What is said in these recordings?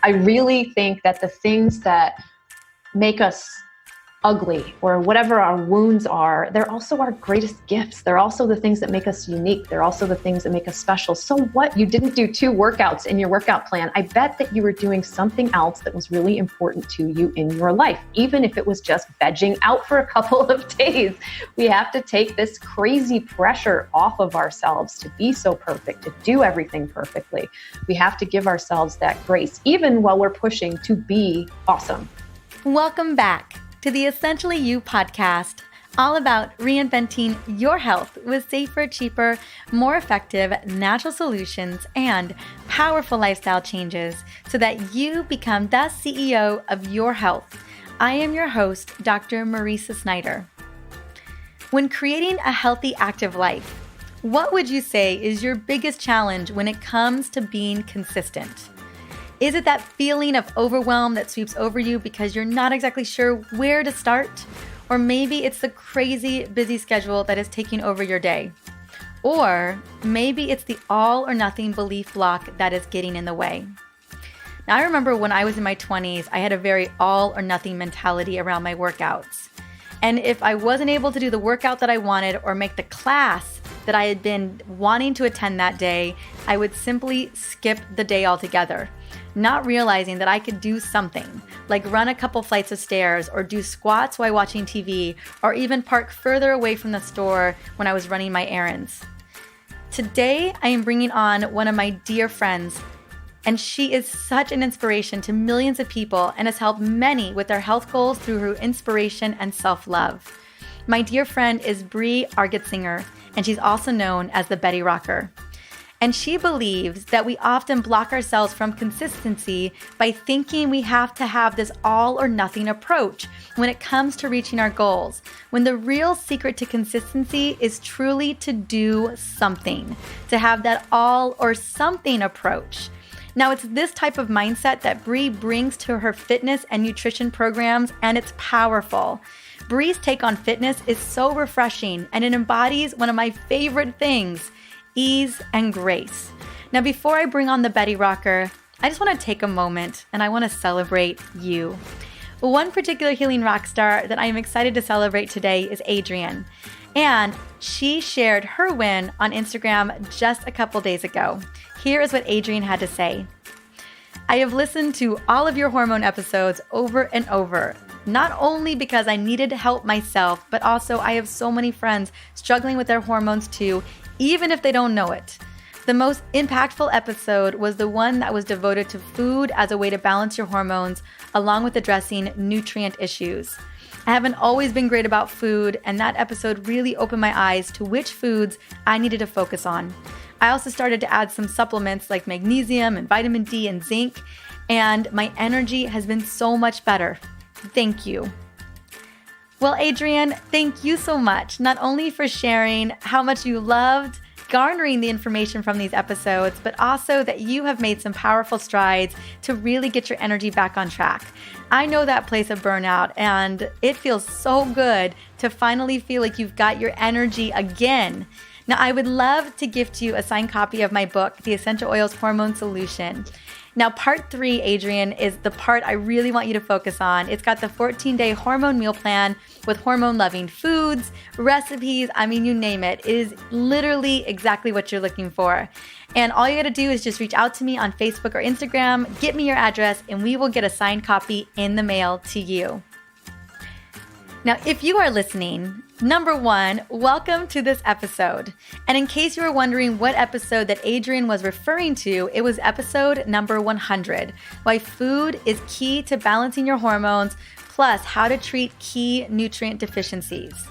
I really think that the things that make us ugly or whatever our wounds are, they're also our greatest gifts. They're also the things that make us unique. They're also the things that make us special. So what? You didn't do 2 workouts in your workout plan. I bet that you were doing something else that was really important to you in your life, even if it was just vegging out for a couple of days. We have to take this crazy pressure off of ourselves to be so perfect, to do everything perfectly. We have to give ourselves that grace, even while we're pushing to be awesome. Welcome back to the Essentially You podcast, all about reinventing your health with safer, cheaper, more effective natural solutions and powerful lifestyle changes so that you become the CEO of your health. I am your host, Dr. Marisa Snyder. When creating a healthy, active life, what would you say is your biggest challenge when it comes to being consistent? Is it that feeling of overwhelm that sweeps over you because you're not exactly sure where to start? Or maybe it's the crazy busy schedule that is taking over your day. Or maybe it's the all or nothing belief block that is getting in the way. Now, I remember when I was in my 20s, I had a very all or nothing mentality around my workouts. And if I wasn't able to do the workout that I wanted or make the class that I had been wanting to attend that day, I would simply skip the day altogether, not realizing that I could do something, like run a couple flights of stairs or do squats while watching TV, or even park further away from the store when I was running my errands. Today, I am bringing on one of my dear friends, and she is such an inspiration to millions of people and has helped many with their health goals through her inspiration and self-love. My dear friend is Bree Argetsinger, and she's also known as the Betty Rocker. And she believes that we often block ourselves from consistency by thinking we have to have this all or nothing approach when it comes to reaching our goals, when the real secret to consistency is truly to do something, to have that all or something approach. Now, it's this type of mindset that Bree brings to her fitness and nutrition programs, and it's powerful. Bree's take on fitness is so refreshing, and it embodies one of my favorite things: ease and grace. Now, before I bring on the Betty Rocker, I just want to take a moment and I want to celebrate you. One particular healing rock star that I am excited to celebrate today is Adrienne. And she shared her win on Instagram just a couple days ago. Here is what Adrienne had to say. I have listened to all of your hormone episodes over and over, not only because I needed help myself, but also I have so many friends struggling with their hormones too, even if they don't know it. The most impactful episode was the one that was devoted to food as a way to balance your hormones, along with addressing nutrient issues. I haven't always been great about food, and that episode really opened my eyes to which foods I needed to focus on. I also started to add some supplements like magnesium and vitamin D and zinc, and my energy has been so much better. Thank you. Well, Adrienne, thank you so much, not only for sharing how much you loved garnering the information from these episodes, but also that you have made some powerful strides to really get your energy back on track. I know that place of burnout, and it feels so good to finally feel like you've got your energy again. Now, I would love to gift you a signed copy of my book, The Essential Oils Hormone Solution. Now, part 3, Adrienne, is the part I really want you to focus on. It's got the 14-day hormone meal plan with hormone-loving foods, recipes, I mean, you name it. It is literally exactly what you're looking for. And all you gotta do is just reach out to me on Facebook or Instagram, get me your address, and we will get a signed copy in the mail to you. Now, if you are listening, number 1, welcome to this episode. And in case you were wondering what episode that Adrienne was referring to, it was episode number 100, Why Food is Key to Balancing Your Hormones, plus how to treat key nutrient deficiencies.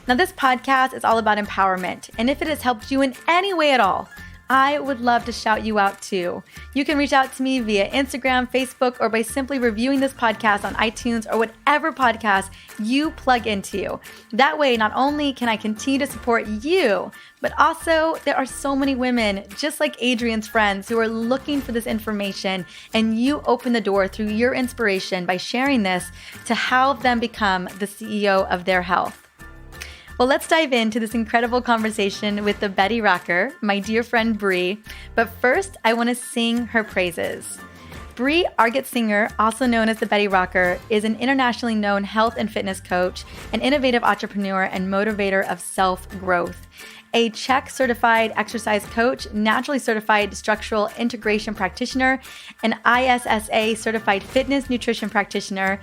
Now, this podcast is all about empowerment, and if it has helped you in any way at all, I would love to shout you out too. You can reach out to me via Instagram, Facebook, or by simply reviewing this podcast on iTunes or whatever podcast you plug into. That way, not only can I continue to support you, but also there are so many women, just like Adrienne's friends, who are looking for this information, and you open the door through your inspiration by sharing this to help them become the CEO of their health. Well, let's dive into this incredible conversation with the Betty Rocker, my dear friend Bree. But first, I want to sing her praises. Bree Argetsinger, also known as the Betty Rocker, is an internationally known health and fitness coach, an innovative entrepreneur, and motivator of self-growth. A CHEK certified exercise coach, naturally certified structural integration practitioner, an ISSA certified fitness nutrition practitioner.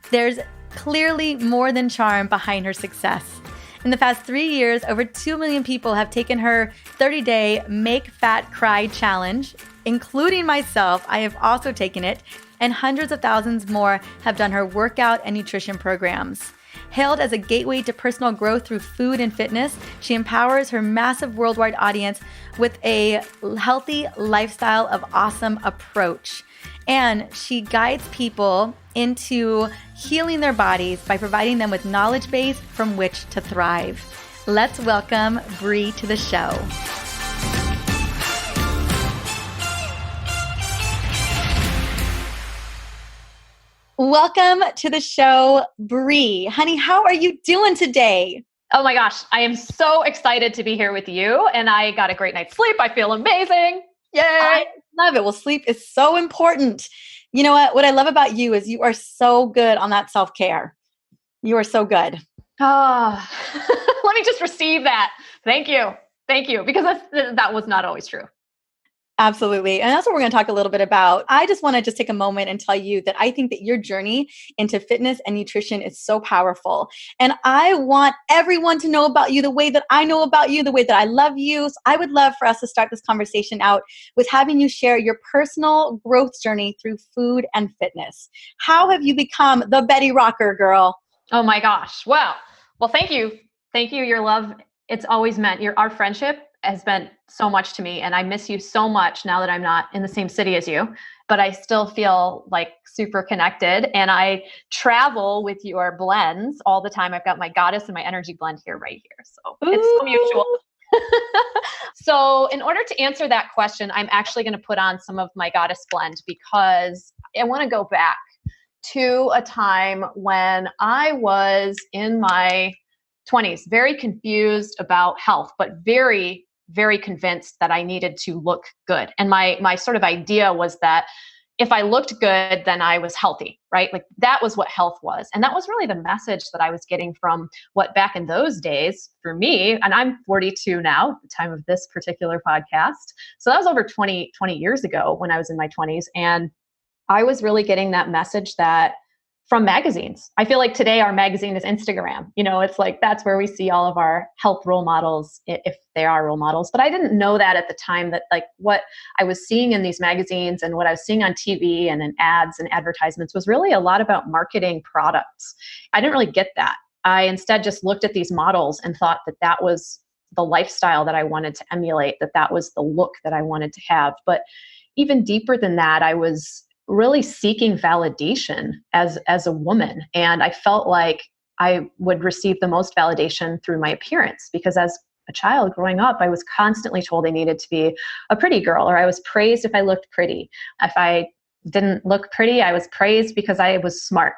There's clearly more than charm behind her success. In the past 3 years, over 2 million people have taken her 30-day Make Fat Cry challenge, including myself. I have also taken it, and hundreds of thousands more have done her workout and nutrition programs. Hailed as a gateway to personal growth through food and fitness, she empowers her massive worldwide audience with a healthy lifestyle of awesome approach. And she guides people into healing their bodies by providing them with knowledge base from which to thrive. Let's welcome Bree to the show. Welcome to the show, Bree. Honey, how are you doing today? Oh my gosh, I am so excited to be here with you, and I got a great night's sleep. I feel amazing. Yay! I love it. Well, sleep is so important. You know what? What I love about you is you are so good on that self-care. You are so good. Oh, let me just receive that. Thank you. Thank you. Because that was not always true. Absolutely. And that's what we're going to talk a little bit about. I just want to take a moment and tell you that I think that your journey into fitness and nutrition is so powerful. And I want everyone to know about you the way that I know about you, the way that I love you. So I would love for us to start this conversation out with having you share your personal growth journey through food and fitness. How have you become the Betty Rocker, girl? Oh my gosh. Well, thank you. Thank you. Your love, it's always meant our friendship has meant so much to me, and I miss you so much now that I'm not in the same city as you, but I still feel like super connected, and I travel with your blends all the time. I've got my goddess and my energy blend here right here. So It's so mutual. So in order to answer that question, I'm actually going to put on some of my goddess blend because I want to go back to a time when I was in my 20s, very confused about health, but very, very convinced that I needed to look good. And my sort of idea was that if I looked good, then I was healthy, right? Like that was what health was. And that was really the message that I was getting from what back in those days for me, and I'm 42 now at the time of this particular podcast. So that was over 20 years ago when I was in my 20s. And I was really getting that message that from magazines. I feel like today our magazine is Instagram. It's like that's where we see all of our health role models, if they are role models. But I didn't know that at the time, that like what I was seeing in these magazines and what I was seeing on TV and in ads and advertisements was really a lot about marketing products. I didn't really get that. I instead just looked at these models and thought that that was the lifestyle that I wanted to emulate, that was the look that I wanted to have. But even deeper than that, I was really seeking validation as a woman. And I felt like I would receive the most validation through my appearance, because as a child growing up, I was constantly told I needed to be a pretty girl, or I was praised if I looked pretty. If I didn't look pretty, I was praised because I was smart.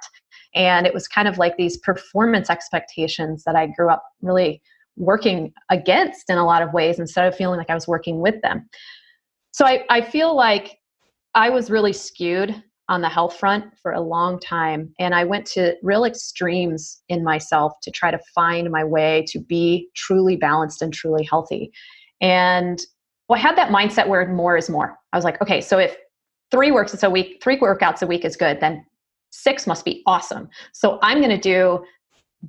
And it was kind of like these performance expectations that I grew up really working against in a lot of ways, instead of feeling like I was working with them. So I feel like I was really skewed on the health front for a long time. And I went to real extremes in myself to try to find my way to be truly balanced and truly healthy. And I had that mindset where more is more. I was like, okay, so if 3 workouts a week is good, then 6 must be awesome. So I'm going to do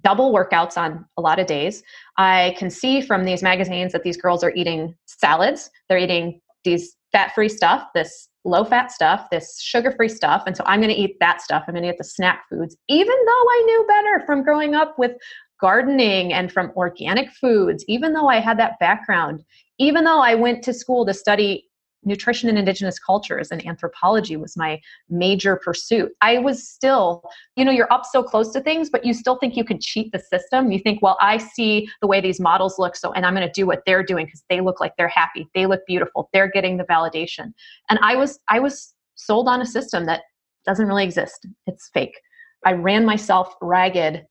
double workouts on a lot of days. I can see from these magazines that these girls are eating salads. They're eating these fat-free stuff, this low-fat stuff, this sugar-free stuff. And so I'm going to eat that stuff. I'm going to eat the snack foods, even though I knew better from growing up with gardening and from organic foods, even though I had that background, even though I went to school to study nutrition and indigenous cultures, and anthropology was my major pursuit. I was still, you're up so close to things, but you still think you can cheat the system. You think, well, I see the way these models look, and I'm going to do what they're doing because they look like they're happy. They look beautiful. They're getting the validation. And I was sold on a system that doesn't really exist. It's fake. I ran myself ragged,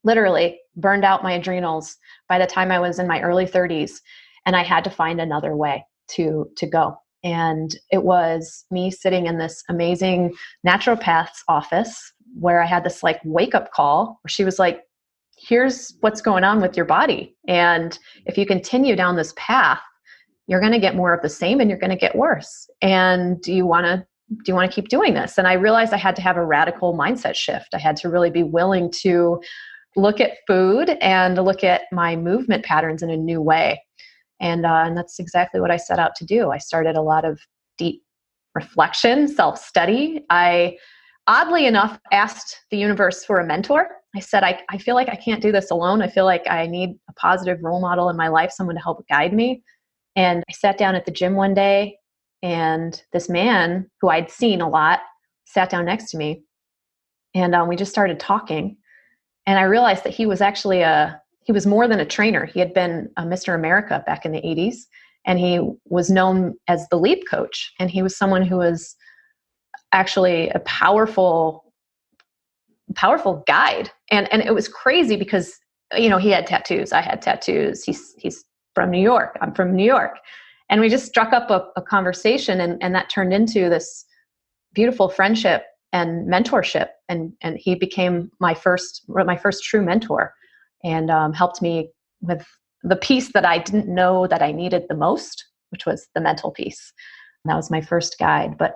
literally burned out my adrenals by the time I was in my early 30s. And I had to find another way to go. And it was me sitting in this amazing naturopath's office where I had this like wake up call where she was like, here's what's going on with your body. And if you continue down this path, you're going to get more of the same and you're going to get worse. And do you want to keep doing this? And I realized I had to have a radical mindset shift. I had to really be willing to look at food and look at my movement patterns in a new way. And that's exactly what I set out to do. I started a lot of deep reflection, self-study. I, oddly enough, asked the universe for a mentor. I said, I feel like I can't do this alone. I feel like I need a positive role model in my life, someone to help guide me. And I sat down at the gym one day, and this man who I'd seen a lot sat down next to me. And we just started talking. And I realized that he was actually he was more than a trainer. He had been a Mr. America back in the 80s. And he was known as the leap coach. And he was someone who was actually a powerful guide. And it was crazy because, he had tattoos. I had tattoos. He's from New York. I'm from New York. And we just struck up a conversation, and that turned into this beautiful friendship and mentorship. And he became my first true mentor, and helped me with the piece that I didn't know that I needed the most, which was the mental piece. And that was my first guide. But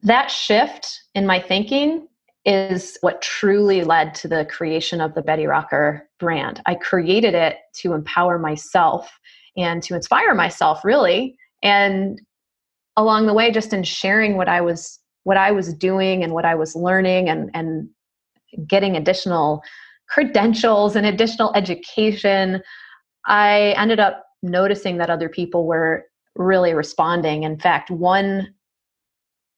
that shift in my thinking is what truly led to the creation of the Betty Rocker brand. I created it to empower myself and to inspire myself, really. And along the way, just in sharing what I was doing and what I was learning, and getting additional credentials and additional education, I ended up noticing that other people were really responding. In fact, one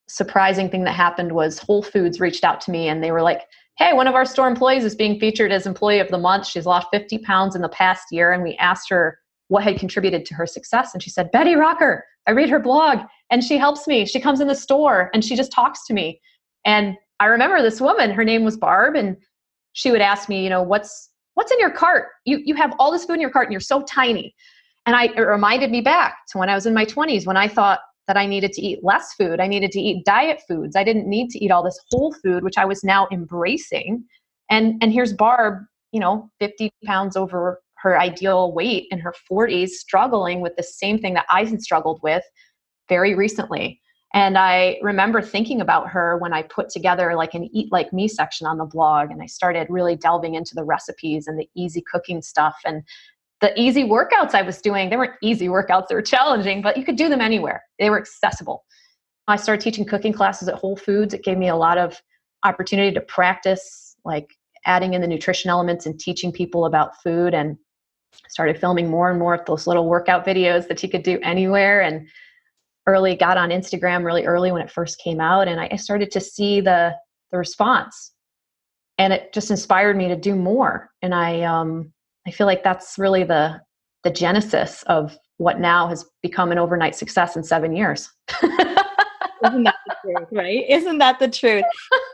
surprising thing that happened was Whole Foods reached out to me, and they were like, hey, one of our store employees is being featured as Employee of the Month. She's lost 50 pounds in the past year. And we asked her what had contributed to her success. And she said, Betty Rocker. I read her blog and she helps me. She comes in the store and she just talks to me. And I remember this woman, her name was Barb, and she would ask me, what's in your cart? You have all this food in your cart and you're so tiny. And it reminded me back to when I was in my 20s, when I thought that I needed to eat less food. I needed to eat diet foods. I didn't need to eat all this whole food, which I was now embracing. And here's Barb, 50 pounds over her ideal weight in her 40s, struggling with the same thing that I had struggled with very recently. And I remember thinking about her when I put together like an Eat Like Me section on the blog. And I started really delving into the recipes and the easy cooking stuff. And the easy workouts I was doing, they weren't easy workouts, they were challenging, but you could do them anywhere. They were accessible. I started teaching cooking classes at Whole Foods. It gave me a lot of opportunity to practice, like adding in the nutrition elements and teaching people about food, and started filming more and more of those little workout videos that you could do anywhere. And got on Instagram really early when it first came out. And I started to see the response, and it just inspired me to do more. And I feel like that's really the genesis of what now has become an overnight success in 7 years. Isn't that the truth, right? Isn't that the truth?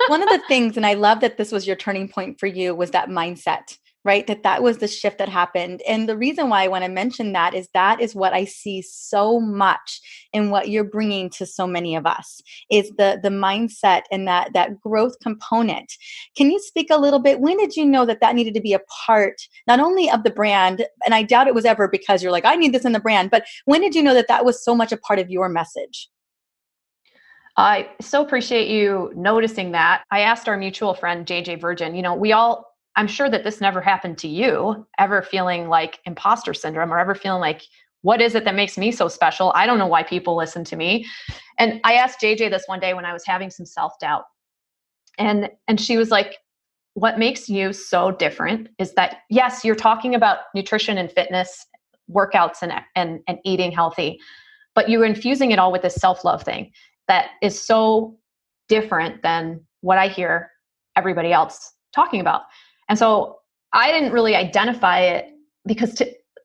One of the things, and I love that this was your turning point for you, was that mindset, right? That was the shift that happened. And the reason why I want to mention that is what I see so much in what you're bringing to so many of us, is the mindset and that growth component. Can you speak a little bit? When did you know that needed to be a part, not only of the brand, and I doubt it was ever because you're like, I need this in the brand, but when did you know that was so much a part of your message? I so appreciate you noticing that. I asked our mutual friend, JJ Virgin, I'm sure that this never happened to you, ever feeling like imposter syndrome, or ever feeling like, what is it that makes me so special? I don't know why people listen to me. And I asked JJ this one day when I was having some self-doubt. And she was like, what makes you so different is that, yes, you're talking about nutrition and fitness, workouts and eating healthy, but you're infusing it all with this self-love thing that is so different than what I hear everybody else talking about. And so I didn't really identify it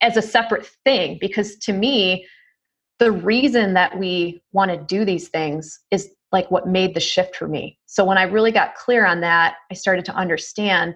as a separate thing, because to me, the reason that we want to do these things is like what made the shift for me. So when I really got clear on that, I started to understand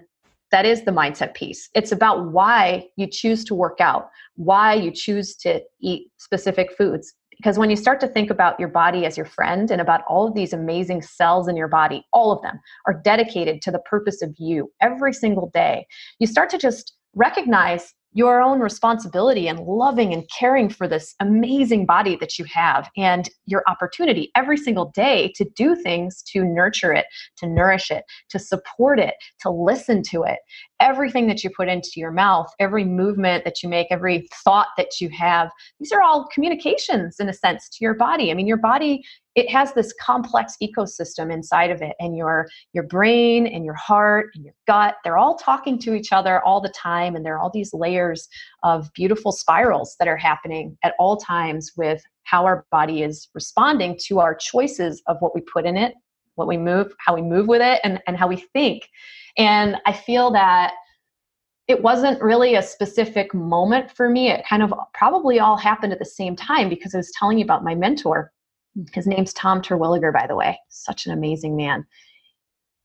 that is the mindset piece. It's about why you choose to work out, why you choose to eat specific foods. Because when you start to think about your body as your friend and about all of these amazing cells in your body, all of them are dedicated to the purpose of you every single day, you start to just recognize your own responsibility and loving and caring for this amazing body that you have, and your opportunity every single day to do things to nurture it, to nourish it, to support it, to listen to it. Everything that you put into your mouth, every movement that you make, every thought that you have, these are all communications in a sense to your body. I mean, your body, it has this complex ecosystem inside of it, and your brain and your heart and your gut, they're all talking to each other all the time. And there are all these layers of beautiful spirals that are happening at all times with how our body is responding to our choices of what we put in it, what we move, how we move with it, and how we think. And I feel that it wasn't really a specific moment for me. It kind of probably all happened at the same time, because I was telling you about my mentor. His name's Tom Terwilliger, by the way. Such an amazing man.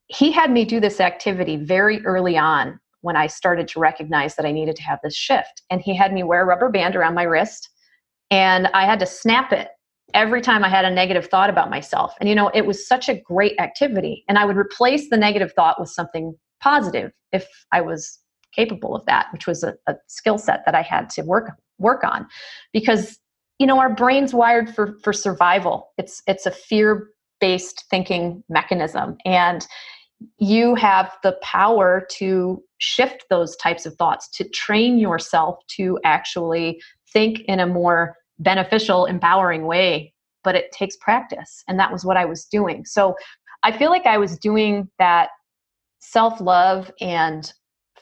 He had me do this activity very early on when I started to recognize that I needed to have this shift. And he had me wear a rubber band around my wrist, and I had to snap it every time I had a negative thought about myself. And, it was such a great activity. And I would replace the negative thought with something positive if I was capable of that, which was a skill set that I had to work on. Because our brain's wired for survival. It's a fear-based thinking mechanism. And you have the power to shift those types of thoughts, to train yourself to actually think in a more beneficial, empowering way. But it takes practice. And that was what I was doing. So I feel like I was doing that self-love and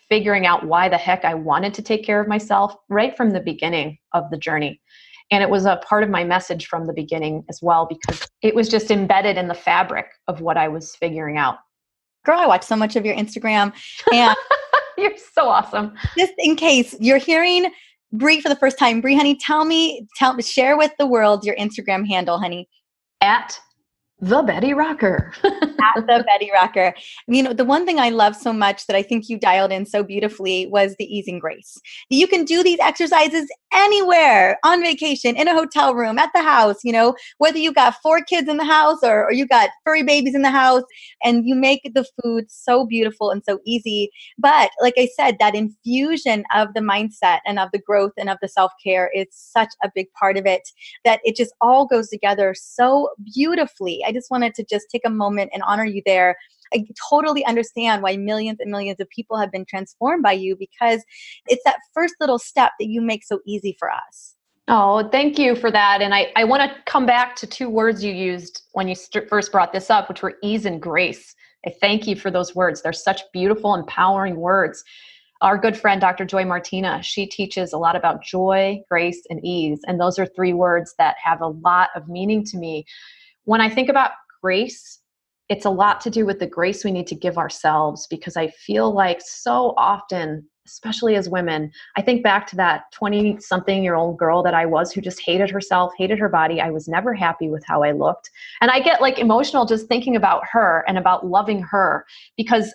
figuring out why the heck I wanted to take care of myself right from the beginning of the journey. And it was a part of my message from the beginning as well, because it was just embedded in the fabric of what I was figuring out. Girl, I watch so much of your Instagram, and you're so awesome. Just in case you're hearing Bree for the first time, Bree, honey, share with the world your Instagram handle, honey. At The Betty Rocker. At The Betty Rocker. The one thing I love so much that I think you dialed in so beautifully was the ease and grace. You can do these exercises anywhere, on vacation, in a hotel room, at the house, whether you got 4 kids in the house or you got furry babies in the house, and you make the food so beautiful and so easy. But like I said, that infusion of the mindset and of the growth and of the self-care is such a big part of it, that it just all goes together so beautifully. I just wanted to just take a moment and honor you there. I totally understand why millions and millions of people have been transformed by you, because it's that first little step that you make so easy for us. Oh, thank you for that. And I want to come back to 2 words you used when you first brought this up, which were ease and grace. I thank you for those words. They're such beautiful, empowering words. Our good friend, Dr. Joy Martina, she teaches a lot about joy, grace, and ease. And those are 3 words that have a lot of meaning to me. When I think about grace, it's a lot to do with the grace we need to give ourselves, because I feel like so often, especially as women, I think back to that 20-something-year-old girl that I was, who just hated herself, hated her body. I was never happy with how I looked. And I get emotional just thinking about her and about loving her, because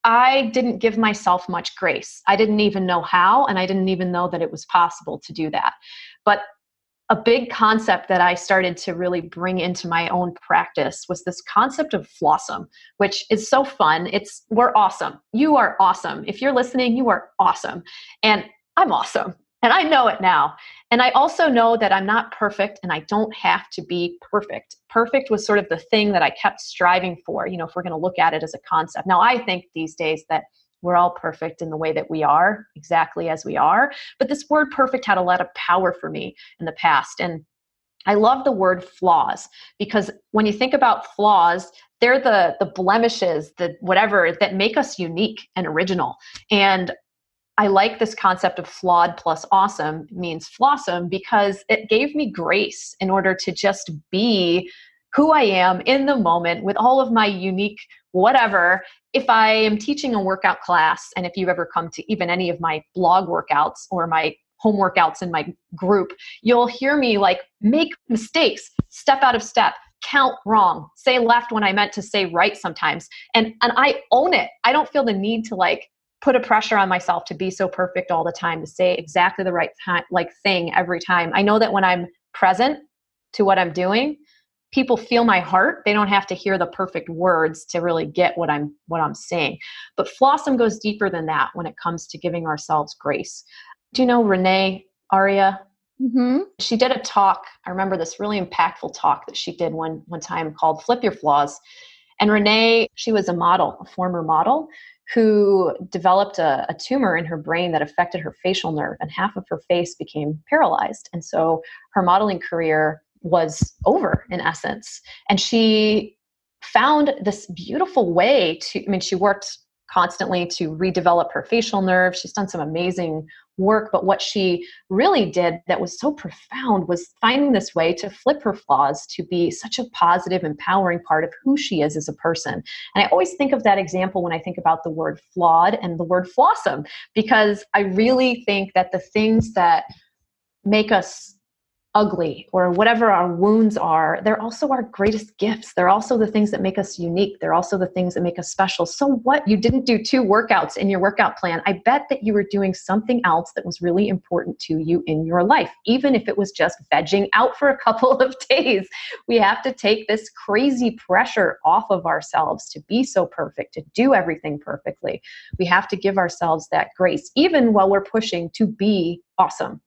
I didn't give myself much grace. I didn't even know how, and I didn't even know that it was possible to do that. But a big concept that I started to really bring into my own practice was this concept of flawsome, which is so fun. We're awesome. You are awesome. If you're listening, you are awesome. And I'm awesome. And I know it now. And I also know that I'm not perfect, and I don't have to be perfect. Perfect was sort of the thing that I kept striving for, if we're going to look at it as a concept. Now, I think these days that we're all perfect in the way that we are, exactly as we are. But this word perfect had a lot of power for me in the past. And I love the word flaws, because when you think about flaws, they're the blemishes, the whatever that make us unique and original. And I like this concept of flawed plus awesome means flawsome, because it gave me grace in order to just be who I am in the moment with all of my unique whatever. If I am teaching a workout class, and if you've ever come to even any of my blog workouts or my home workouts in my group, you'll hear me make mistakes, step out of step, count wrong, say left when I meant to say right sometimes. And I own it. I don't feel the need to put a pressure on myself to be so perfect all the time, to say exactly the right time, thing every time. I know that when I'm present, to what I'm doing, people feel my heart. They don't have to hear the perfect words to really get what I'm saying. But flawsome goes deeper than that when it comes to giving ourselves grace. Do you know Renee Aria? Mm-hmm. She did a talk. I remember this really impactful talk that she did one time called Flip Your Flaws. And Renee, she was a former model who developed a tumor in her brain that affected her facial nerve, and half of her face became paralyzed. And so her modeling career was over in essence. And she found this beautiful way she worked constantly to redevelop her facial nerve. She's done some amazing work, but what she really did that was so profound was finding this way to flip her flaws to be such a positive, empowering part of who she is as a person. And I always think of that example when I think about the word flawed and the word flawsome, because I really think that the things that make us ugly or whatever our wounds are, they're also our greatest gifts. They're also the things that make us unique. They're also the things that make us special. So what? You didn't do 2 workouts in your workout plan. I bet that you were doing something else that was really important to you in your life, even if it was just vegging out for a couple of days. We have to take this crazy pressure off of ourselves to be so perfect, to do everything perfectly. We have to give ourselves that grace, even while we're pushing to be awesome.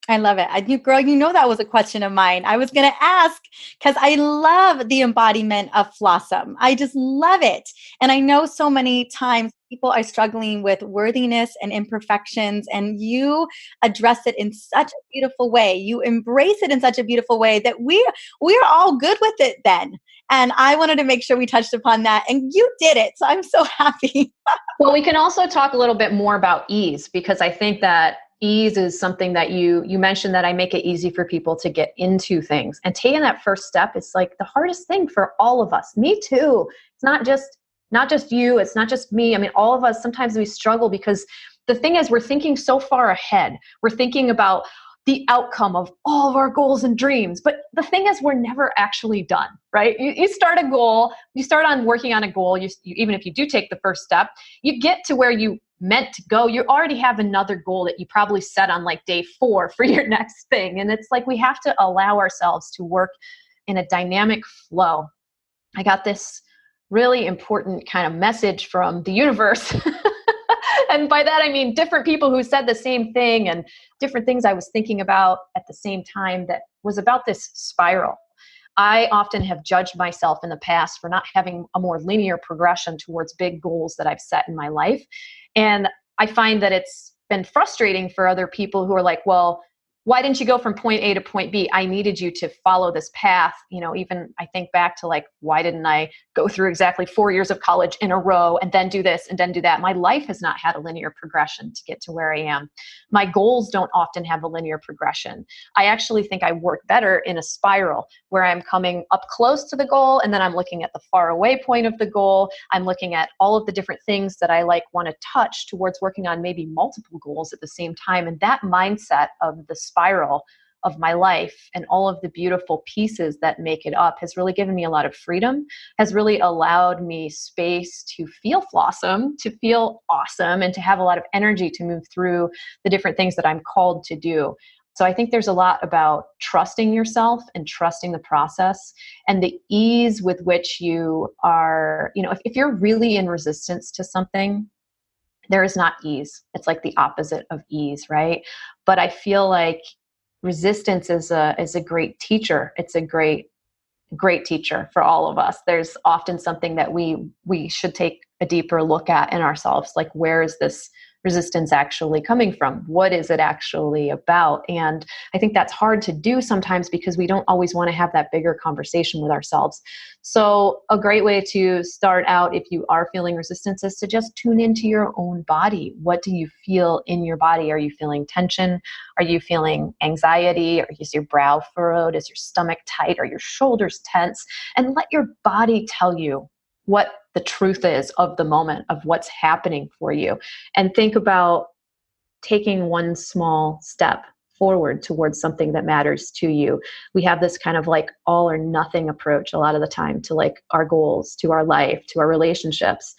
I love it. Girl, that was a question of mine. I was going to ask because I love the embodiment of flawsome. I just love it. And I know so many times people are struggling with worthiness and imperfections, and you address it in such a beautiful way. You embrace it in such a beautiful way that we're all good with it then. And I wanted to make sure we touched upon that, and you did it. So I'm so happy. Well, we can also talk a little bit more about ease, because I think that ease is something that you mentioned, that I make it easy for people to get into things, and taking that first step is like the hardest thing for all of us. Me too. It's not just you. It's not just me. I mean, all of us, sometimes we struggle because the thing is, we're thinking so far ahead. We're thinking about the outcome of all of our goals and dreams. But the thing is, we're never actually done, right? You start a goal, you start on working on a goal. You even if you do take the first step, you get to where you meant to go. You already have another goal that you probably set on like day 4 for your next thing. And it's like, we have to allow ourselves to work in a dynamic flow. I got this really important kind of message from the universe. And by that, I mean different people who said the same thing and different things I was thinking about at the same time, that was about this spiral. I often have judged myself in the past for not having a more linear progression towards big goals that I've set in my life. And I find that it's been frustrating for other people who are like, well, why didn't you go from point A to point B? I needed you to follow this path. Even I think back to like, why didn't I go through exactly 4 years of college in a row and then do this and then do that? My life has not had a linear progression to get to where I am. My goals don't often have a linear progression. I actually think I work better in a spiral where I'm coming up close to the goal, and then I'm looking at the far away point of the goal. I'm looking at all of the different things that I want to touch towards working on maybe multiple goals at the same time. And that mindset of the spiral of my life and all of the beautiful pieces that make it up has really given me a lot of freedom, has really allowed me space to feel flawsome, to feel awesome, and to have a lot of energy to move through the different things that I'm called to do. So I think there's a lot about trusting yourself and trusting the process, and the ease with which you are, if you're really in resistance to something, there is not ease. It's like the opposite of ease, right? But I feel like resistance is a great teacher. It's a great teacher for all of us. There's often something that we should take a deeper look at in ourselves. Like, where is this resistance actually coming from? What is it actually about? And I think that's hard to do sometimes because we don't always want to have that bigger conversation with ourselves. So a great way to start out, if you are feeling resistance, is to just tune into your own body. What do you feel in your body? Are you feeling tension? Are you feeling anxiety? Or is your brow furrowed? Is your stomach tight? Are your shoulders tense? And let your body tell you what the truth is of the moment, of what's happening for you. And think about taking one small step forward towards something that matters to you. We have this kind of like all or nothing approach a lot of the time to like our goals, to our life, to our relationships.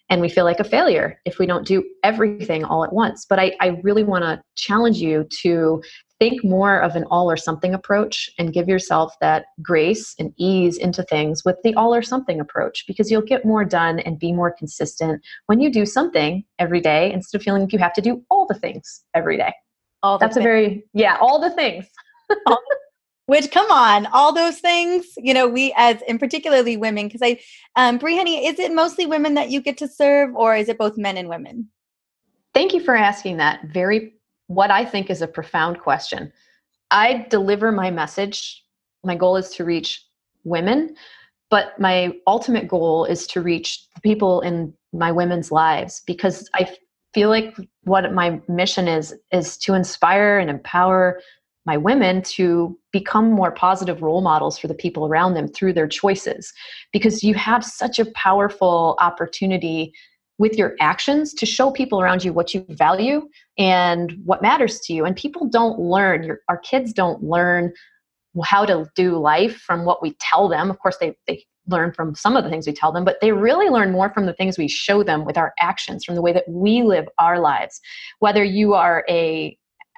And we feel like a failure if we don't do everything all at once. But I really want to challenge you to think more of an all or something approach and give yourself that grace and ease into things with the all or something approach, because you'll get more done and be more consistent when you do something every day instead of feeling like you have to do all the things every day. All the things. Which, come on, all those things, we and particularly women, because Bree, honey, is it mostly women that you get to serve, or is it both men and women? Thank you for asking that what I think is a profound question. I deliver my message. My goal is to reach women, but my ultimate goal is to reach the people in my women's lives, because I feel like what my mission is to inspire and empower my women to become more positive role models for the people around them through their choices. Because you have such a powerful opportunity with your actions to show people around you what you value and what matters to you. And people don't learn, our kids don't learn how to do life from what we tell them. Of course, they learn from some of the things we tell them, but they really learn more from the things we show them with our actions, from the way that we live our lives. Whether you are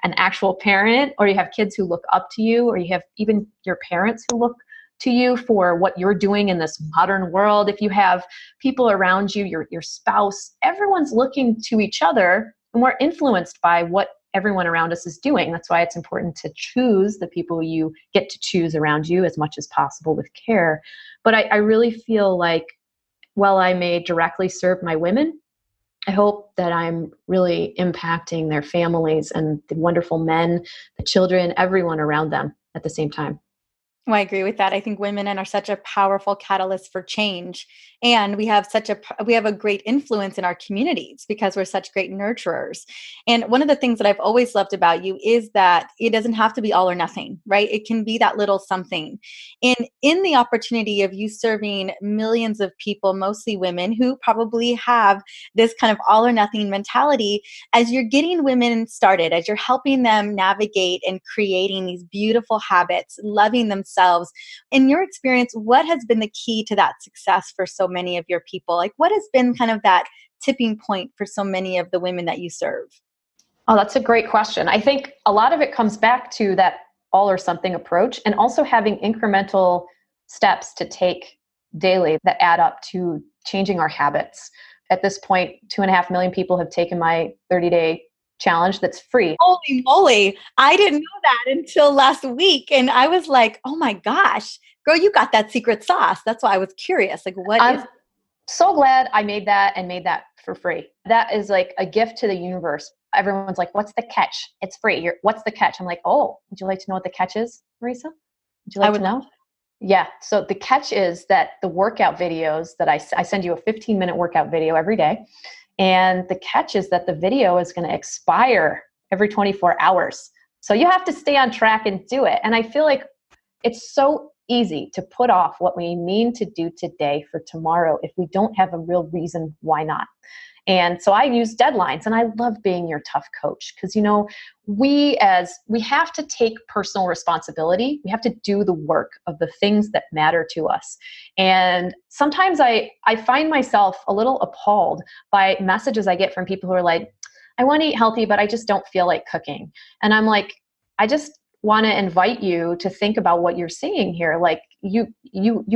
an actual parent, or you have kids who look up to you, or you have even your parents who look to you for what you're doing in this modern world. If you have people around you, your spouse, everyone's looking to each other, and we're influenced by what everyone around us is doing. That's why it's important to choose the people you get to choose around you as much as possible with care. But I really feel like, while I may directly serve my women, I hope that I'm really impacting their families and the wonderful men, the children, everyone around them at the same time. Well, I agree with that. I think women are such a powerful catalyst for change. And we have a great influence in our communities because we're such great nurturers. And one of the things that I've always loved about you is that it doesn't have to be all or nothing, right? It can be that little something. And in the opportunity of you serving millions of people, mostly women who probably have this kind of all or nothing mentality, as you're getting women started, as you're helping them navigate and creating these beautiful habits, loving themselves, in your experience, what has been the key to that success for so many of your people? Like, what has been kind of that tipping point for so many of the women that you serve? Oh, that's a great question. I think a lot of it comes back to that all or something approach, and also having incremental steps to take daily that add up to changing our habits. At this point, 2.5 million people have taken my 30-day challenge that's free. Holy moly. I didn't know that until last week. And I was like, oh my gosh, girl, you got that secret sauce. That's why I was curious. Like, I'm so glad I made that for free. That is like a gift to the universe. Everyone's like, what's the catch? It's free. What's the catch? I'm like, oh, would you like to know what the catch is, Marisa? Would you like to know? Yeah. So the catch is that the workout videos that I send you a 15-minute workout video every day. And the catch is that the video is going to expire every 24 hours. So you have to stay on track and do it. And I feel like it's so easy to put off what we mean to do today for tomorrow if we don't have a real reason why not. And so I use deadlines, and I love being your tough coach because, we have to take personal responsibility. We have to do the work of the things that matter to us. And sometimes I find myself a little appalled by messages I get from people who are like, I want to eat healthy, but I just don't feel like cooking. And I'm like, I just want to invite you to think about what you're seeing here. Like you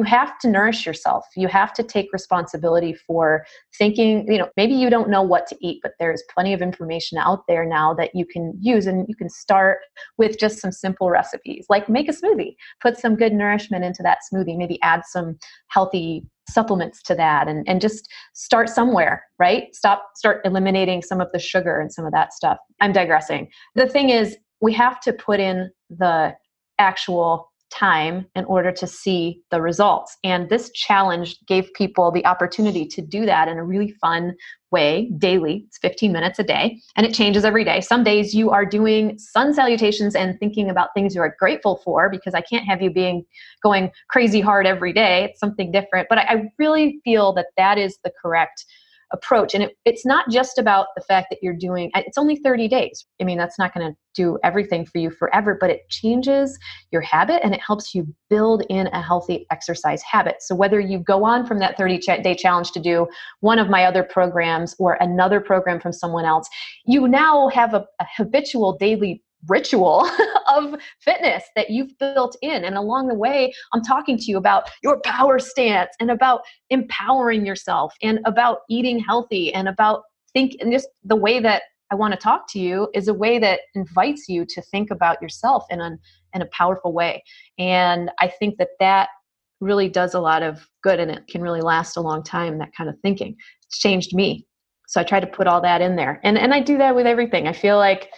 have to nourish yourself. You have to take responsibility for thinking, maybe you don't know what to eat, but there's plenty of information out there now that you can use, and you can start with just some simple recipes, like make a smoothie, put some good nourishment into that smoothie, maybe add some healthy supplements to that, and just start somewhere, right? Start eliminating some of the sugar and some of that stuff. I'm digressing. The thing is, we have to put in the actual time in order to see the results. And this challenge gave people the opportunity to do that in a really fun way daily. It's 15 minutes a day, and it changes every day. Some days you are doing sun salutations and thinking about things you are grateful for, because I can't have you going crazy hard every day. It's something different. But I really feel that is the correct approach. And it's not just about the fact that you're doing, it's only 30 days. I mean, that's not going to do everything for you forever, but it changes your habit and it helps you build in a healthy exercise habit. So whether you go on from that 30-day challenge to do one of my other programs or another program from someone else, you now have a habitual daily ritual of fitness that you've built in. And along the way, I'm talking to you about your power stance and about empowering yourself and about eating healthy and about and just the way that I want to talk to you is a way that invites you to think about yourself in a powerful way. And I think that really does a lot of good and it can really last a long time, that kind of thinking. It's changed me. So I try to put all that in there. And I do that with everything. I feel like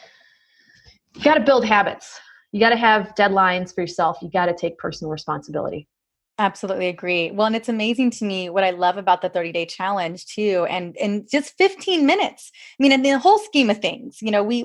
you got to build habits. You got to have deadlines for yourself. You got to take personal responsibility. Absolutely agree. Well, and it's amazing to me what I love about the 30-day challenge too. And just 15 minutes. I mean, in the whole scheme of things,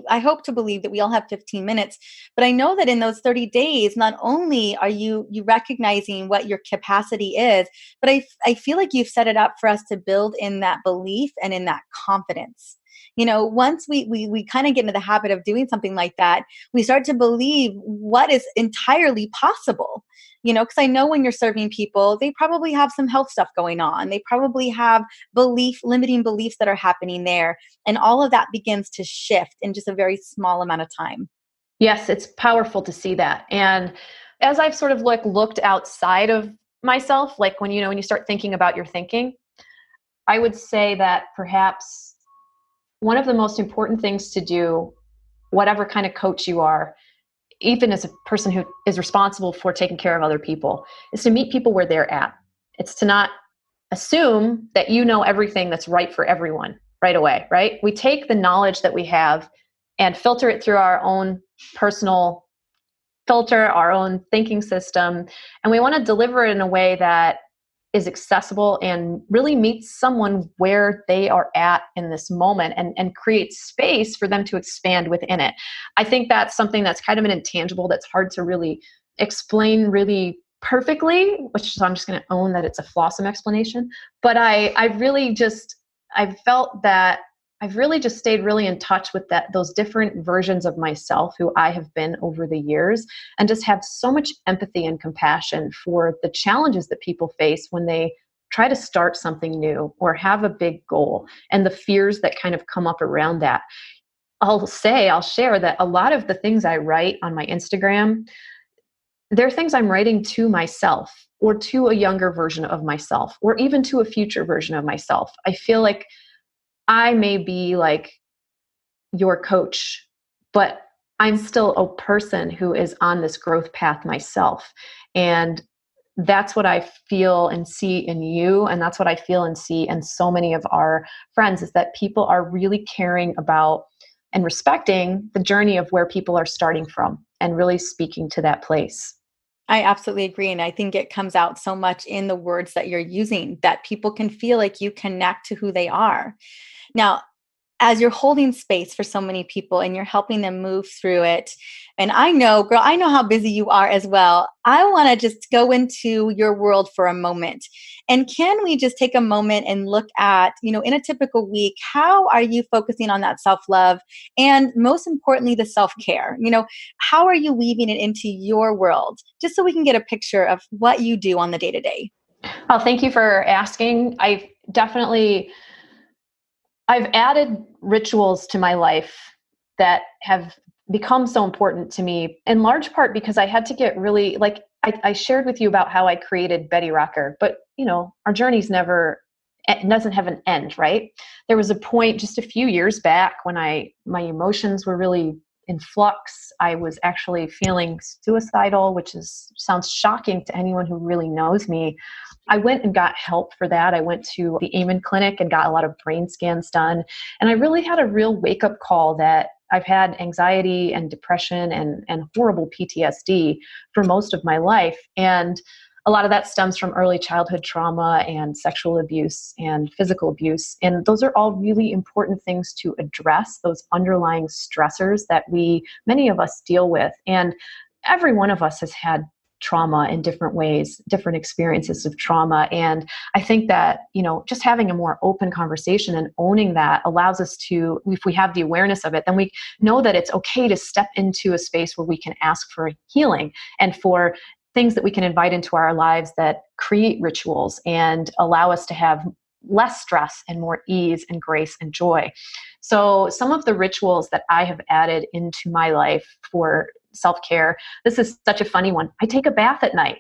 I hope to believe that we all have 15 minutes, but I know that in those 30 days, not only are you recognizing what your capacity is, but I feel like you've set it up for us to build in that belief and in that confidence. Once we kind of get into the habit of doing something like that, we start to believe what is entirely possible, because I know when you're serving people, they probably have some health stuff going on. They probably have limiting beliefs that are happening there. And all of that begins to shift in just a very small amount of time. Yes, it's powerful to see that. And as I've sort of looked outside of myself, like when you start thinking about your thinking, I would say that perhaps one of the most important things to do, whatever kind of coach you are, even as a person who is responsible for taking care of other people, is to meet people where they're at. It's to not assume that you know everything that's right for everyone right away, right? We take the knowledge that we have and filter it through our own personal filter, our own thinking system, and we want to deliver it in a way that is accessible and really meets someone where they are at in this moment and create space for them to expand within it. I think that's something that's kind of an intangible that's hard to really explain really perfectly, so I'm just going to own that it's a flawsome explanation. But I've felt that I've really just stayed really in touch with those different versions of myself who I have been over the years, and just have so much empathy and compassion for the challenges that people face when they try to start something new or have a big goal and the fears that kind of come up around that. I'll share that a lot of the things I write on my Instagram, they're things I'm writing to myself or to a younger version of myself or even to a future version of myself. I feel like I may be like your coach, but I'm still a person who is on this growth path myself. And that's what I feel and see in you. And that's what I feel and see in so many of our friends, is that people are really caring about and respecting the journey of where people are starting from and really speaking to that place. I absolutely agree. And I think it comes out so much in the words that you're using, that people can feel like you connect to who they are. Now, as you're holding space for so many people and you're helping them move through it, and I know how busy you are as well. I want to just go into your world for a moment. And can we just take a moment and look at, in a typical week, how are you focusing on that self-love? And most importantly, the self-care. How are you weaving it into your world? Just so we can get a picture of what you do on the day-to-day. Well, thank you for asking. I've added rituals to my life that have become so important to me, in large part because I had to get really, I shared with you about how I created Betty Rocker, but our journey's it doesn't have an end, right? There was a point just a few years back when my emotions were really in flux. I was actually feeling suicidal, which sounds shocking to anyone who really knows me. I went and got help for that. I went to the Amen Clinic and got a lot of brain scans done. And I really had a real wake-up call that I've had anxiety and depression and horrible PTSD for most of my life. And a lot of that stems from early childhood trauma and sexual abuse and physical abuse. And those are all really important things to address, those underlying stressors that many of us deal with. And every one of us has had trauma in different ways, different experiences of trauma. And I think that, just having a more open conversation and owning that allows us to, if we have the awareness of it, then we know that it's okay to step into a space where we can ask for healing and for things that we can invite into our lives that create rituals and allow us to have less stress and more ease and grace and joy. So some of the rituals that I have added into my life for self-care, this is such a funny one. I take a bath at night.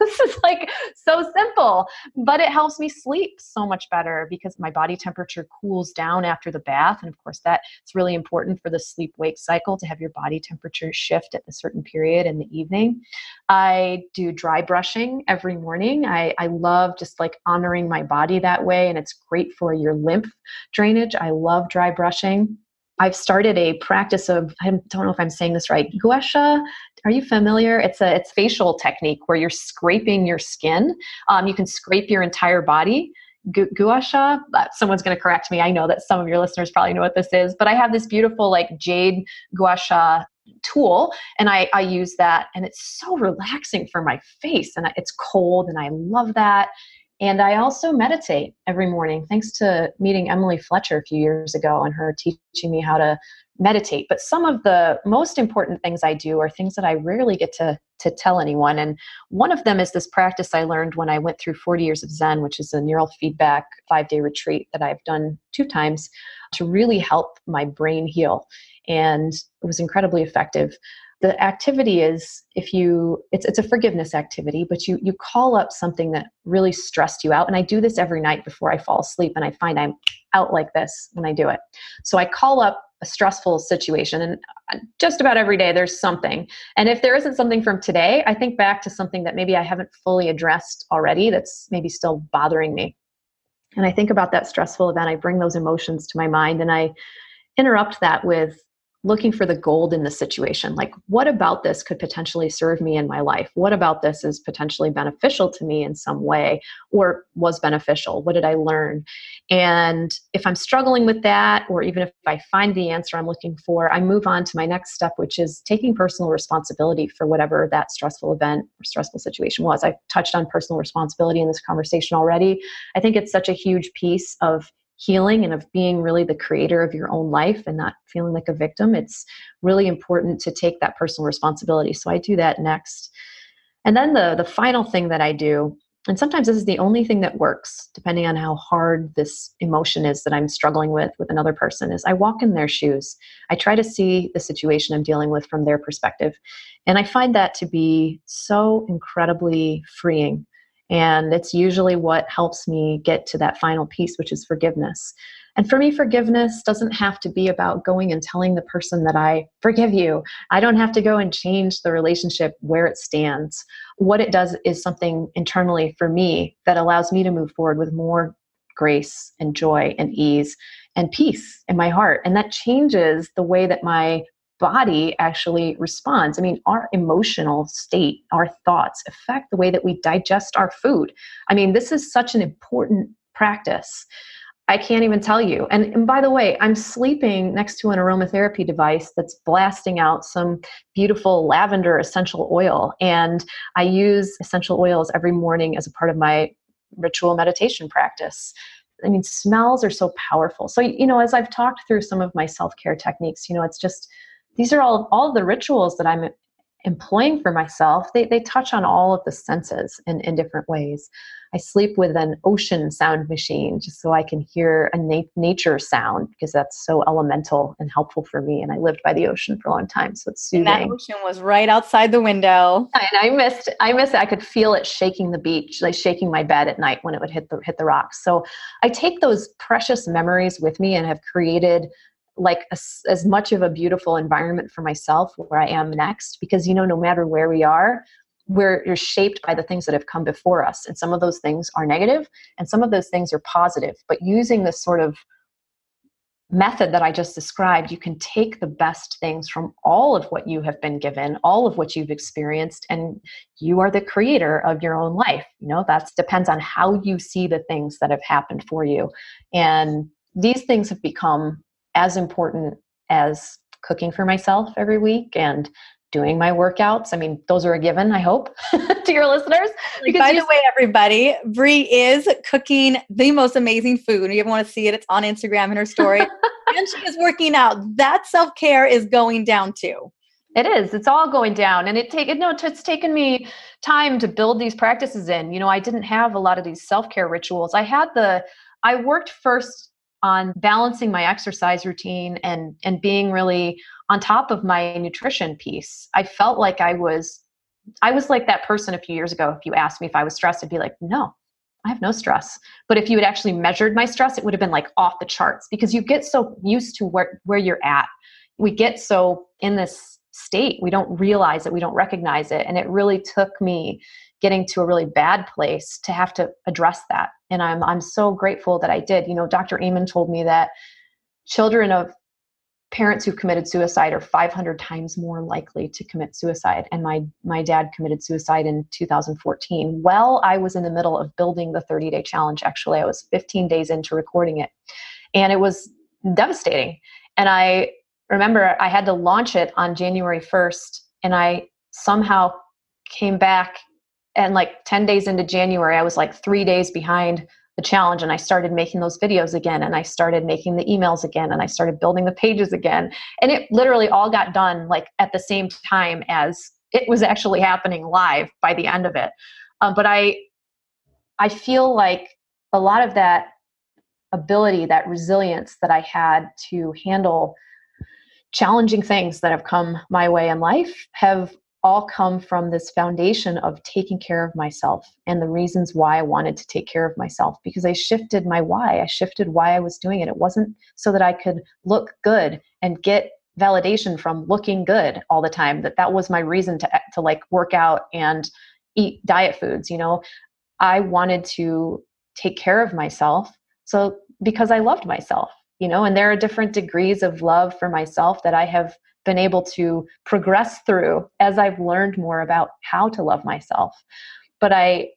This is like so simple, but it helps me sleep so much better because my body temperature cools down after the bath. And of course, that's really important for the sleep-wake cycle to have your body temperature shift at a certain period in the evening. I do dry brushing every morning. I love just like honoring my body that way. And it's great for your lymph drainage. I love dry brushing. I've started a practice of, I don't know if I'm saying this right, gua sha. Are you familiar? It's facial technique where you're scraping your skin. You can scrape your entire body. Gua sha. Someone's going to correct me. I know that some of your listeners probably know what this is, but I have this beautiful like jade gua sha tool, and I use that, and it's so relaxing for my face, and it's cold, and I love that. And I also meditate every morning, thanks to meeting Emily Fletcher a few years ago and her teaching me how to meditate. But some of the most important things I do are things that I rarely get to tell anyone. And one of them is this practice I learned when I went through 40 Years of Zen, which is a neural feedback 5-day retreat that I've done 2 times to really help my brain heal. And it was incredibly effective. The activity is, it's a forgiveness activity, but you call up something that really stressed you out. And I do this every night before I fall asleep, and I find I'm out like this when I do it. So I call up a stressful situation, and just about every day there's something. And if there isn't something from today, I think back to something that maybe I haven't fully addressed already that's maybe still bothering me. And I think about that stressful event. I bring those emotions to my mind, and I interrupt that with looking for the gold in the situation. Like, what about this could potentially serve me in my life? What about this is potentially beneficial to me in some way, or was beneficial? What did I learn? And if I'm struggling with that, or even if I find the answer I'm looking for, I move on to my next step, which is taking personal responsibility for whatever that stressful event or stressful situation was. I've touched on personal responsibility in this conversation already. I think it's such a huge piece of healing and of being really the creator of your own life and not feeling like a victim. It's really important to take that personal responsibility. So I do that next. And then the final thing that I do, and sometimes this is the only thing that works, depending on how hard this emotion is that I'm struggling with another person, is I walk in their shoes. I try to see the situation I'm dealing with from their perspective. And I find that to be so incredibly freeing. And it's usually what helps me get to that final piece, which is forgiveness. And for me, forgiveness doesn't have to be about going and telling the person that I forgive you. I don't have to go and change the relationship where it stands. What it does is something internally for me that allows me to move forward with more grace and joy and ease and peace in my heart. And that changes the way that my body actually responds. I mean, our emotional state, our thoughts affect the way that we digest our food. I mean, this is such an important practice. I can't even tell you. And by the way, I'm sleeping next to an aromatherapy device that's blasting out some beautiful lavender essential oil. And I use essential oils every morning as a part of my ritual meditation practice. I mean, smells are so powerful. So, as I've talked through some of my self-care techniques, it's just, these are all of the rituals that I'm employing for myself. They touch on all of the senses in different ways. I sleep with an ocean sound machine just so I can hear a nature sound, because that's so elemental and helpful for me. And I lived by the ocean for a long time, so it's soothing. And that ocean was right outside the window. And I missed it. I could feel it shaking the beach, like shaking my bed at night when it would hit the rocks. So I take those precious memories with me and have created like as much of a beautiful environment for myself where I am next, because, no matter where we are, you're shaped by the things that have come before us. And some of those things are negative and some of those things are positive. But using this sort of method that I just described, you can take the best things from all of what you have been given, all of what you've experienced, and you are the creator of your own life. That depends on how you see the things that have happened for you. And these things have become as important as cooking for myself every week and doing my workouts. I mean, those are a given, I hope, to your listeners. Because by the way, everybody, Bree is cooking the most amazing food. If you ever want to see it, it's on Instagram in her story. And she is working out. That self-care is going down too. It is. It's all going down. And it's taken me time to build these practices in. I didn't have a lot of these self-care rituals. I worked first on balancing my exercise routine and being really on top of my nutrition piece. I felt like I was like that person a few years ago. If you asked me if I was stressed, I'd be like, no, I have no stress. But if you had actually measured my stress, it would have been like off the charts, because you get so used to where you're at. We get so in this state, we don't realize it, we don't recognize it. And it really took me getting to a really bad place to have to address that. And I'm so grateful that I did. Dr. Amen told me that children of parents who've committed suicide are 500 times more likely to commit suicide. And my dad committed suicide in 2014. Well, I was in the middle of building the 30-day challenge. Actually, I was 15 days into recording it, and it was devastating. And I remember I had to launch it on January 1st, and I somehow came back, and like 10 days into January, I was like 3 days behind the challenge, and I started making those videos again, and I started making the emails again, and I started building the pages again. And it literally all got done like at the same time as it was actually happening live by the end of it. But I feel like a lot of that ability, that resilience that I had to handle challenging things that have come my way in life have all come from this foundation of taking care of myself and the reasons why I wanted to take care of myself, because I shifted my why. I shifted why I was doing it. It wasn't so that I could look good and get validation from looking good all the time. That was my reason to like work out and eat diet foods. I wanted to take care of myself. So because I loved myself, and there are different degrees of love for myself that I have been able to progress through as I've learned more about how to love myself. But I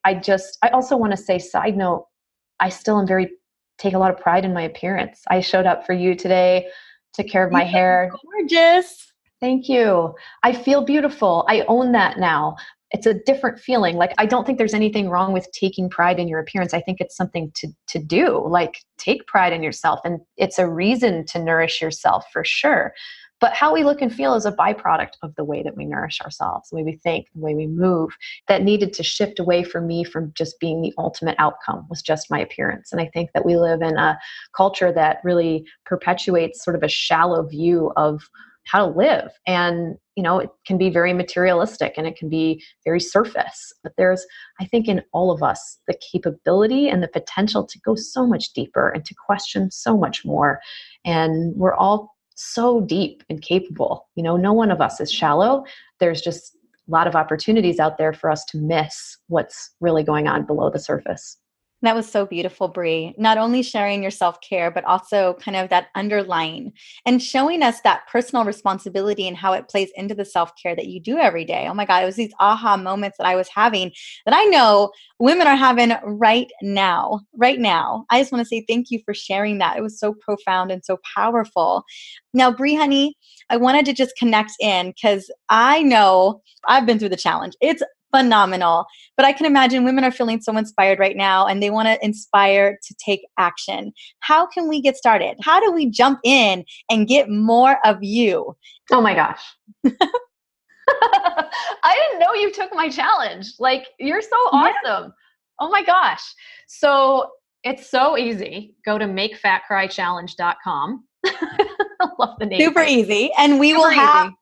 also want to say, side note, I still take a lot of pride in my appearance. I showed up for you today, took care of my hair. Gorgeous. Thank you. I feel beautiful. I own that now. It's a different feeling. Like, I don't think there's anything wrong with taking pride in your appearance. I think it's something to do, like take pride in yourself. And it's a reason to nourish yourself for sure. But how we look and feel is a byproduct of the way that we nourish ourselves, the way we think, the way we move. That needed to shift away for me from just being the ultimate outcome was just my appearance. And I think that we live in a culture that really perpetuates sort of a shallow view of how to live. And, it can be very materialistic and it can be very surface. But there's, I think, in all of us, the capability and the potential to go so much deeper and to question so much more. And we're all so deep and capable. No one of us is shallow. There's just a lot of opportunities out there for us to miss what's really going on below the surface. That was so beautiful, Bree. Not only sharing your self-care, but also kind of that underlying and showing us that personal responsibility and how it plays into the self-care that you do every day. Oh my God, it was these aha moments that I was having that I know women are having right now. Right now. I just want to say thank you for sharing that. It was so profound and so powerful. Now, Bree, honey, I wanted to just connect in because I know I've been through the challenge. It's phenomenal. But I can imagine women are feeling so inspired right now and they want to inspire to take action. How can we get started? How do we jump in and get more of you? Oh my gosh. I didn't know you took my challenge. Like, you're so awesome. Yeah. Oh my gosh. So it's so easy. Go to makefatcrychallenge.com. I love the name. Super easy. And we'll have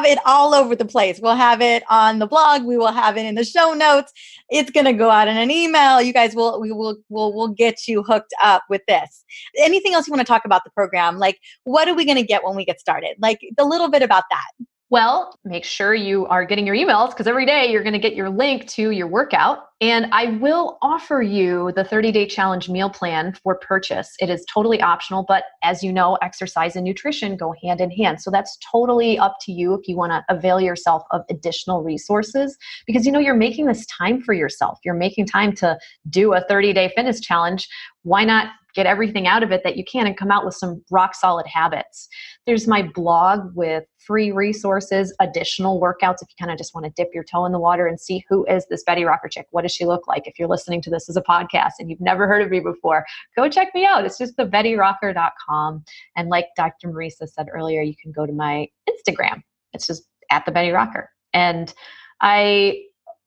it all over the place. We'll have it on the blog. We will have it in the show notes. It's going to go out in an email. You guys we'll get you hooked up with this. Anything else you want to talk about the program? Like, what are we going to get when we get started? Like, a little bit about that. Well, make sure you are getting your emails, because every day you're going to get your link to your workout. And I will offer you the 30-day challenge meal plan for purchase. It is totally optional, but as you know, exercise and nutrition go hand in hand. So that's totally up to you if you want to avail yourself of additional resources, because you're making this time for yourself. You're making time to do a 30-day fitness challenge. Why not get everything out of it that you can and come out with some rock solid habits. There's my blog with free resources, additional workouts if you kind of just want to dip your toe in the water and see who is this Betty Rocker chick. What does she look like? If you're listening to this as a podcast and you've never heard of me before, go check me out. It's just thebettyrocker.com. And like Dr. Marisa said earlier, you can go to my Instagram. It's just at the Betty Rocker. And I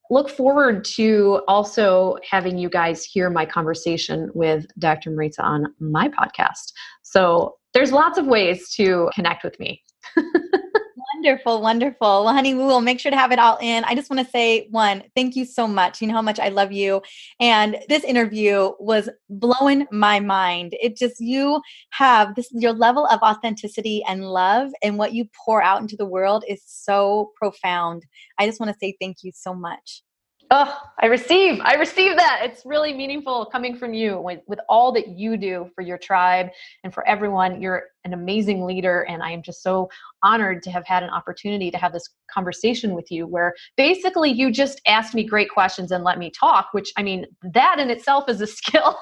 look forward to also having you guys hear my conversation with Dr. Marisa on my podcast. So there's lots of ways to connect with me. Wonderful, wonderful. Well, honey, we will make sure to have it all in. I just want to say, one, thank you so much. You know how much I love you. And this interview was blowing my mind. It just, you have this, your level of authenticity and love and what you pour out into the world is so profound. I just want to say thank you so much. Oh, I receive that. It's really meaningful coming from you with all that you do for your tribe and for everyone. You're an amazing leader. And I am just so honored to have had an opportunity to have this conversation with you where basically you just asked me great questions and let me talk, which I mean, that in itself is a skill.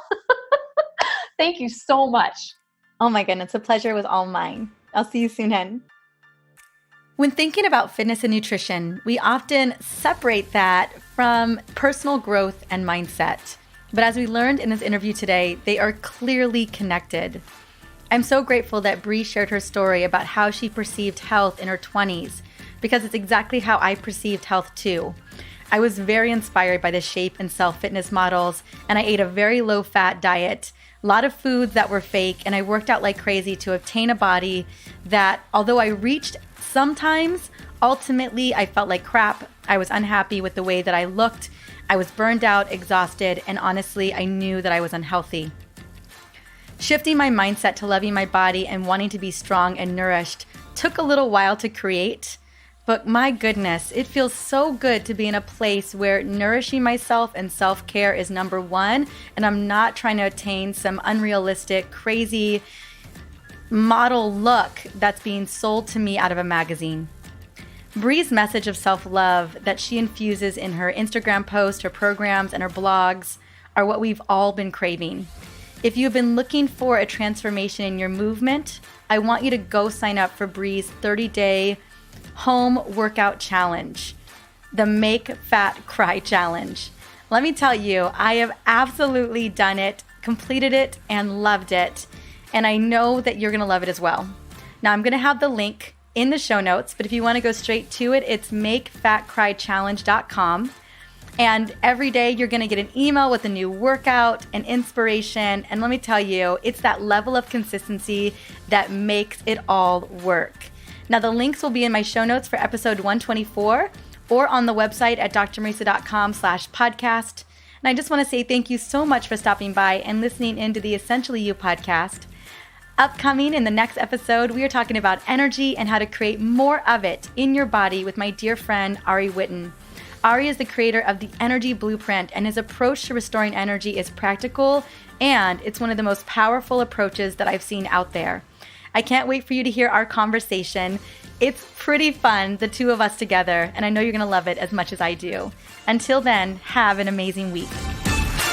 Thank you so much. Oh my goodness. The pleasure was all mine. I'll see you soon, hen. When thinking about fitness and nutrition, we often separate that from personal growth and mindset. But as we learned in this interview today, they are clearly connected. I'm so grateful that Bree shared her story about how she perceived health in her 20s, because it's exactly how I perceived health too. I was very inspired by the shape and self-fitness models, and I ate a very low-fat diet, a lot of foods that were fake, and I worked out like crazy to obtain a body that, although I reached sometimes, ultimately, I felt like crap. I was unhappy with the way that I looked. I was burned out, exhausted, and honestly, I knew that I was unhealthy. Shifting my mindset to loving my body and wanting to be strong and nourished took a little while to create, but my goodness, it feels so good to be in a place where nourishing myself and self-care is number one, and I'm not trying to attain some unrealistic, crazy model look that's being sold to me out of a magazine. Bree's message of self-love that she infuses in her Instagram posts, her programs, and her blogs are what we've all been craving. If you've been looking for a transformation in your movement, I want you to go sign up for Bree's 30-day home workout challenge, the Make Fat Cry Challenge. Let me tell you, I have absolutely done it, completed it, and loved it. And I know that you're going to love it as well. Now, I'm going to have the link in the show notes, but if you want to go straight to it, it's makefatcrychallenge.com. And every day you're going to get an email with a new workout and inspiration. And let me tell you, it's that level of consistency that makes it all work. Now, the links will be in my show notes for episode 124 or on the website at drmarisa.com/podcast. And I just want to say thank you so much for stopping by and listening into the Essentially You podcast. Upcoming in the next episode, we are talking about energy and how to create more of it in your body with my dear friend, Ari Whitten. Ari is the creator of the Energy Blueprint, and his approach to restoring energy is practical, and it's one of the most powerful approaches that I've seen out there. I can't wait for you to hear our conversation. It's pretty fun, the two of us together, and I know you're going to love it as much as I do. Until then, have an amazing week.